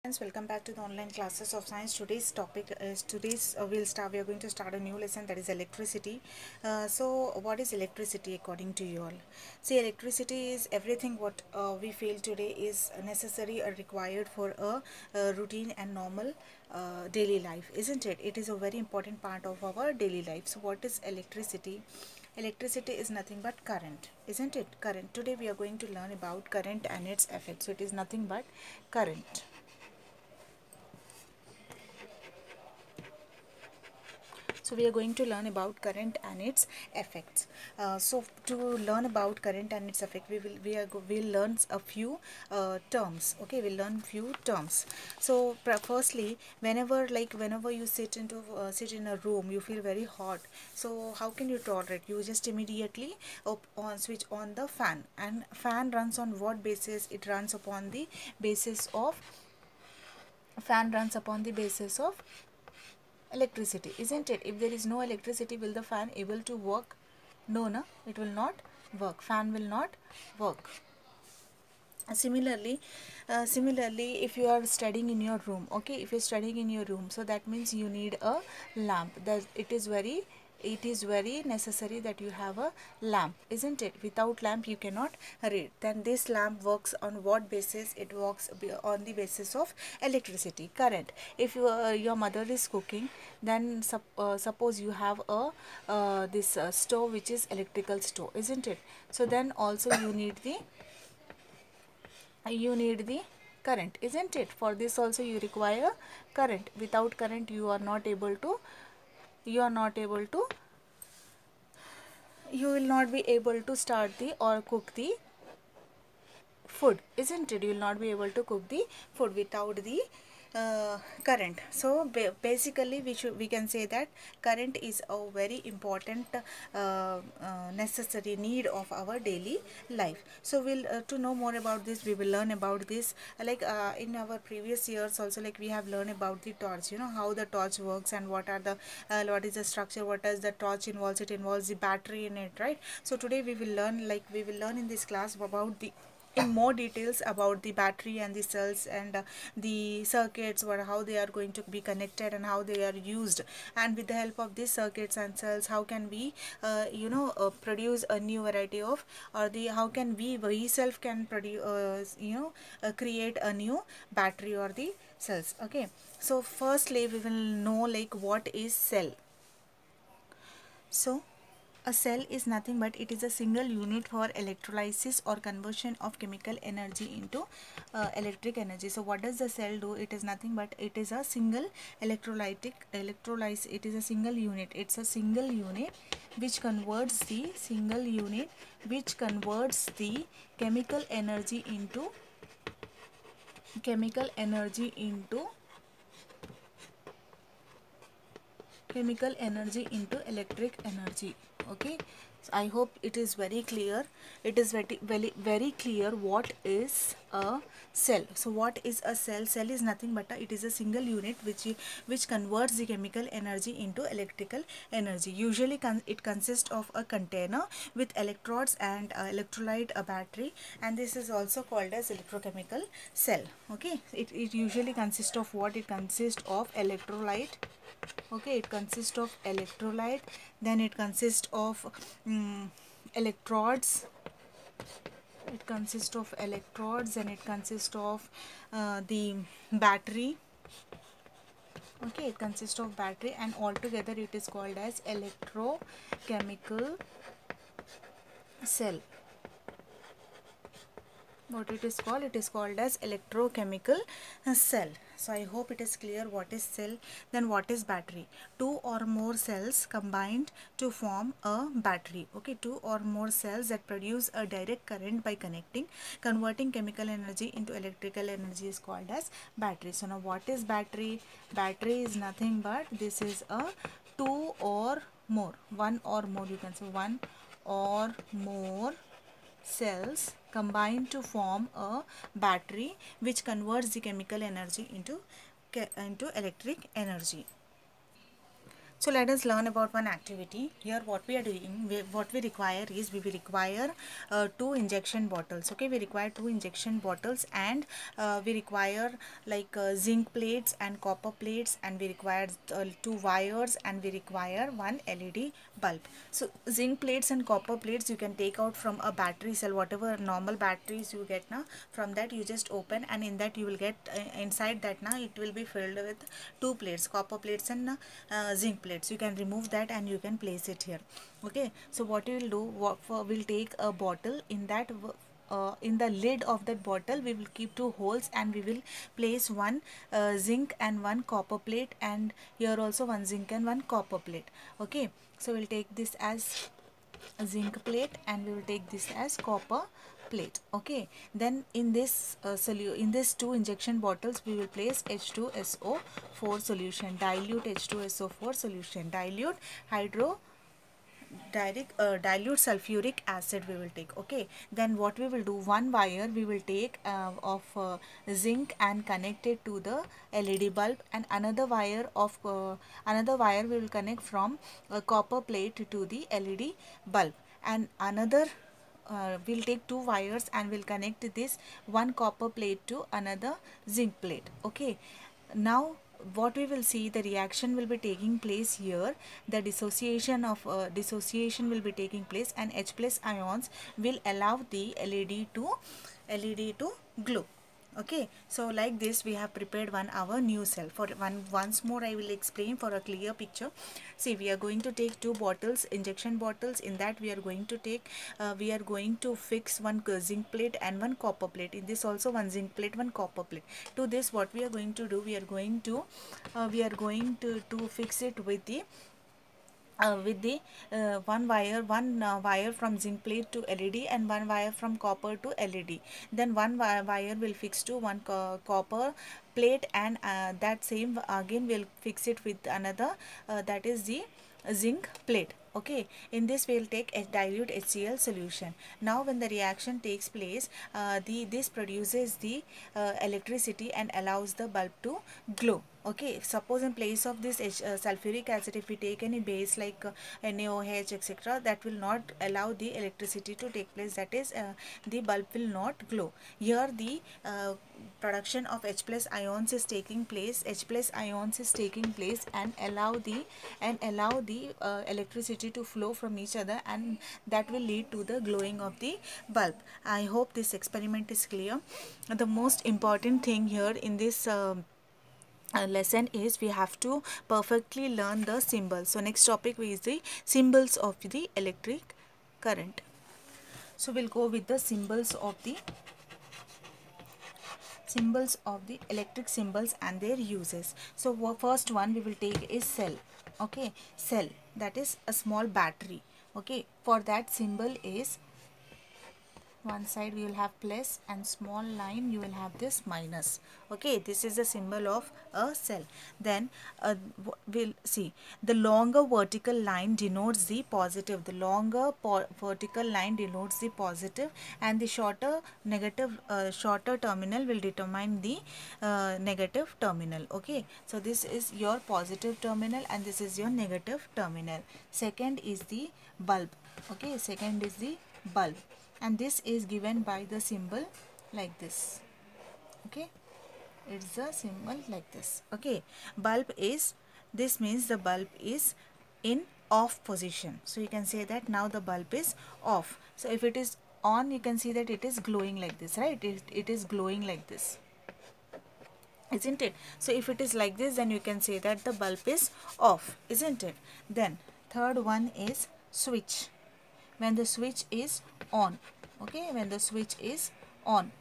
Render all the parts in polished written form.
Friends, welcome back to the online classes of science. Today's topic is we are going to start a new lesson, that is electricity. So what is electricity according to you all? See, electricity is everything what we feel today is necessary or required for a routine and normal daily life, isn't it? It is a very important part of our daily life. So what is electricity? Electricity is nothing but current, isn't it? Current. Today we are going to learn about current and its effects. So it is nothing but current. So we are going to learn about current and its effects. So to learn about current and its effect, we'll learn a few terms. Okay, we'll learn few terms. So firstly, whenever you sit in a room, you feel very hot. So how can you tolerate? You just immediately switch on the fan, and fan runs on what basis? It runs upon the basis of fan runs upon the basis of electricity, isn't it? If there is no electricity, will the fan able to work? No, it will not work. Fan will not work. Similarly, if you are studying in your room, okay, if you're studying in your room, so that means you need a lamp. That it is very necessary that you have a lamp, isn't it? Without lamp you cannot read. Then this lamp works on what basis? It works on the basis of electricity, current. If your mother is cooking, then suppose you have a this stove which is electrical stove, isn't it? So then also you need the current, isn't it? For this also you require current. Without current you will not be able to start the or cook the food, isn't it? You will not be able to cook the food without the current. So basically we can say that current is a very important necessary need of our daily life. So we'll to know more about this, we will learn about this in our previous years also, like we have learned about the torch, how the torch works and what is the structure, what does the torch involves. It involves the battery in it, right? So today we will learn in this class about the in more details about the battery and the cells and the circuits, how they are going to be connected and how they are used. And with the help of these circuits and cells, how can we produce a new variety of, or the how can we self can produce create a new battery or the cells. Okay, so firstly we will know like what is cell. So a cell is nothing but it is a single unit for electrolysis or conversion of chemical energy into electric energy. So what does the cell do? It is nothing but it is a single electrolysis. It is a single unit. It's a single unit which converts the chemical energy into chemical energy into chemical energy into electric energy. Okay, so I hope it is very clear. It is very clear what is a cell. So what is a cell? Cell is nothing but it is a single unit which converts the chemical energy into electrical energy. Usually it consists of a container with electrodes and electrolyte, a battery, and this is also called as electrochemical cell. Okay, it usually consists of what? It consists of electrolyte. Okay, it consists of electrolyte, then it consists of electrodes. It consists of electrodes and it consists of the battery. Okay, it consists of battery, and altogether it is called as electrochemical cell. What it is called? It is called as electrochemical cell. So I hope it is clear what is cell. Then what is battery? Two or more cells combined to form a battery. Okay, two or more cells that produce a direct current by converting chemical energy into electrical energy is called as battery. So now what is battery? Battery is nothing but this is a two or more, one or more, you can say one or more cells combine to form a battery which converts the chemical energy into electric energy. So let us learn about one activity. Here what we are doing, what we require is we will require two injection bottles. Okay, we require two injection bottles, and we require like zinc plates and copper plates, and we require two wires, and we require one LED bulb. So zinc plates and copper plates you can take out from a battery cell, whatever normal batteries you get now, from that you just open, and in that you will get inside that now it will be filled with two plates, copper plates and zinc plates. You can remove that and you can place it here. Okay, so what you will do, we'll take a bottle. In that in the lid of that bottle we will keep two holes, and we will place one zinc and one copper plate, and here also one zinc and one copper plate. Okay, so we'll take this as a zinc plate, and we will take this as copper plate. Okay, then in this in this two injection bottles we will place H2SO4 solution, dilute H2SO4 solution, dilute dilute sulfuric acid we will take. Okay, then what we will do, one wire we will take of zinc and connect it to the LED bulb, and another wire we will connect from a copper plate to the LED bulb, and another we'll take two wires and we'll connect this one copper plate to another zinc plate. Okay, now what we will see, the reaction will be taking place here, the dissociation will be taking place, and H plus ions will allow the LED to glow. Okay, so like this we have prepared our new cell. For once more I will explain for a clear picture. See, we are going to take two bottles, injection bottles. In that we are going to fix one zinc plate and one copper plate. In this also one zinc plate, one copper plate. To this what we are going to do, we are going to fix it with the one wire from zinc plate to LED, and one wire from copper to LED. Then one wire will fix to one copper plate, and that same again will fix it with another that is the zinc plate. Okay, in this we will take a dilute HCl solution. Now when the reaction takes place, this produces the electricity and allows the bulb to glow. Okay, suppose in place of this sulfuric acid, if we take any base like NaOH etc., that will not allow the electricity to take place, that is the bulb will not glow. Here the production of H plus ions is taking place, and allow the electricity to flow from each other, and that will lead to the glowing of the bulb. I hope this experiment is clear. The most important thing here in this lesson is we have to perfectly learn the symbols. So next topic is the symbols of the electric current. So we'll go with the symbols of the electric symbols and their uses. So first one we will take is cell. Okay, cell, that is a small battery. Okay, for that symbol is, one side we will have plus, and small line you will have this minus. Okay, this is the symbol of a cell. Then we'll see the longer vertical line denotes the positive, vertical line denotes the positive, and the shorter terminal will determine the negative terminal. Okay, so this is your positive terminal and this is your negative terminal. Second is the bulb. Okay, second is the bulb, and this is given by the symbol like this. Okay, it's a symbol like this. Okay, bulb is, this means the bulb is in off position. So you can say that now the bulb is off. So if it is on, you can see that it is glowing like this, right? It is glowing like this, isn't it? So if it is like this, then you can say that the bulb is off, isn't it? Then third one is switch. When the switch is on. Okay, when the switch is on,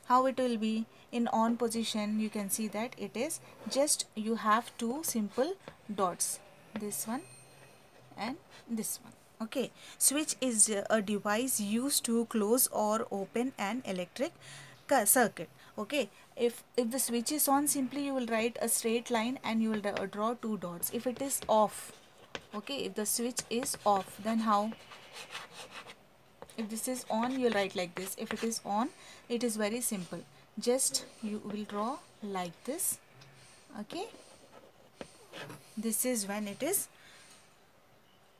how it will be? In on position, you can see that it is just, you have two simple dots, this one and this one. Okay, switch is a device used to close or open an electric circuit. Okay, if the switch is on, simply you will write a straight line and you will draw two dots. If it is off, okay, if the switch is off, then how? If this is on, you will write like this. If it is on, it is very simple, just you will draw like this. Okay, This is when it is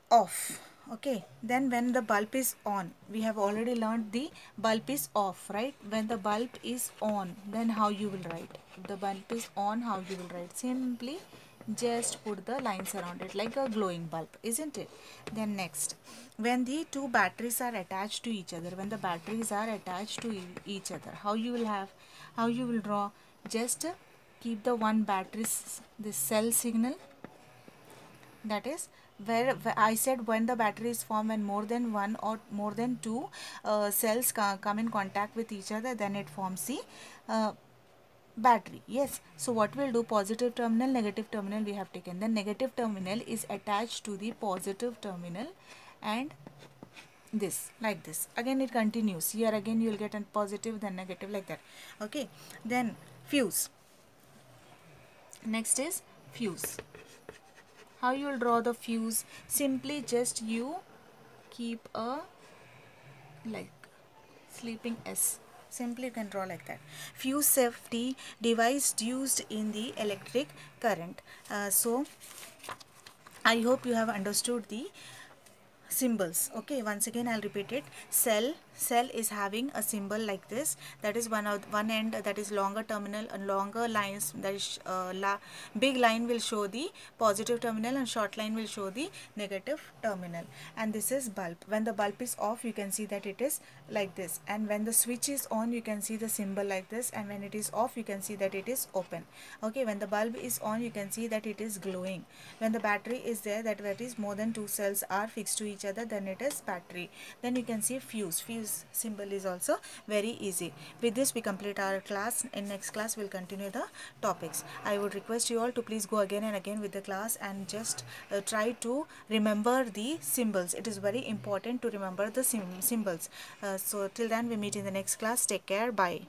off. Okay, then when the bulb is on, we have already learned the bulb is off, right? When the bulb is on, then how you will write? If the bulb is on, how you will write? Simply just put the lines around it like a glowing bulb, isn't it? Then next, when the two batteries are attached to each other, when the batteries are attached to each other, how you will have, how you will draw? Just keep the one battery's this cell signal, that is where I said when the battery is formed, when more than one or more than two cells come in contact with each other, then it forms the uh, battery. Yes, so what we'll do, positive terminal, negative terminal we have taken, then negative terminal is attached to the positive terminal, and this like this again it continues. Here again you will get a positive, then negative, like that. Okay, then fuse. Next is fuse. How you will draw the fuse? Simply just you keep a like sleeping S. Simply you can draw like that. Fuse safety device used in the electric current. So I hope you have understood the symbols. Okay, once again I'll repeat it. Cell is having a symbol like this, that is one end, that is longer terminal, and longer lines, that is big line will show the positive terminal and short line will show the negative terminal. And this is bulb. When the bulb is off, you can see that it is like this, and when the switch is on, you can see the symbol like this, and when it is off, you can see that it is open. Okay, when the bulb is on, you can see that it is glowing. When the battery is there, that is more than two cells are fixed to each other, then it is battery. Then you can see fuse. Fuse symbol is also very easy. With this we complete our class. In next class we'll continue the topics. I would request you all to please go again and again with the class and just try to remember the symbols. It is very important to remember the symbols. So till then we meet in the next class. Take care. Bye.